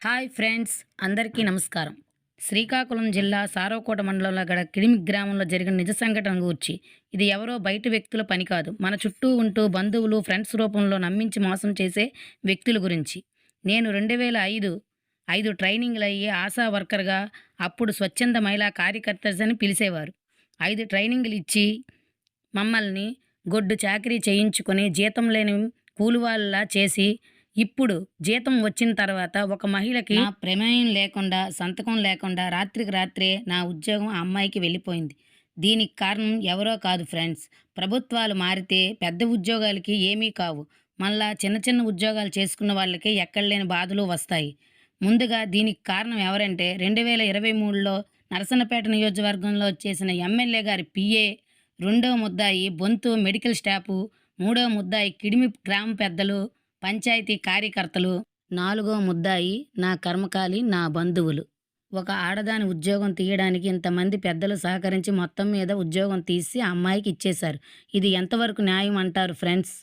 Hi friends, అందరికీ నమస్కారం. శ్రీకాకుళం జిల్లా సారవకోట మండలంలో గల కిడిమి గ్రామంలో జరిగిన నిజ సంఘటన గూర్చి. ఇది ఎవరో బయట వ్యక్తుల పని కాదు. మన చుట్టూ ఉంటూ బంధువులు, ఫ్రెండ్స్ రూపంలో నమ్మించి మోసం చేసే వ్యక్తుల గురించి. నేను 2005 ట్రైనింగ్‌లయ్యి ఆశా వర్కర్‌గా, అప్పుడు స్వచ్ఛంద మహిళా కార్యకర్తస్ అని పిలిసేవారు. 5 ట్రైనింగులిచ్చి మమ్మల్ని గొడ్డు చాకిరీ చేయించుకొని జీతం లేని కూలివాళ్ళలా చేసి, ఇప్పుడు జీతం వచ్చిన తర్వాత ఒక మహిళకి నా ప్రమేయం లేకుండా, సంతకం లేకుండా రాత్రికి రాత్రే నా ఉద్యోగం ఆ అమ్మాయికి వెళ్ళిపోయింది. దీనికి కారణం ఎవరో కాదు ఫ్రెండ్స్. ప్రభుత్వాలు మారితే పెద్ద ఉద్యోగాలకి ఏమీ కావు. మళ్ళా చిన్న చిన్న ఉద్యోగాలు చేసుకున్న వాళ్ళకి ఎక్కడలేని బాధలు వస్తాయి. ముందుగా దీనికి కారణం ఎవరంటే 2023లో నరసన్నపేట నియోజకవర్గంలో చేసిన ఎమ్మెల్యే గారి పిఏ, రెండో ముద్దాయి బొంతు మెడికల్ స్టాఫు, మూడో ముద్దాయి కిడిమి గ్రామ పెద్దలు, పంచాయతీ కార్యకర్తలు, నాలుగో ముద్దాయి నా కర్మకాలి నా బంధువులు. ఒక ఆడదాని ఉద్యోగం తీయడానికి ఇంతమంది పెద్దలు సహకరించి మొత్తం మీద ఉద్యోగం తీసి ఆ అమ్మాయికి ఇచ్చేశారు. ఇది ఎంతవరకు న్యాయం అంటారు ఫ్రెండ్స్?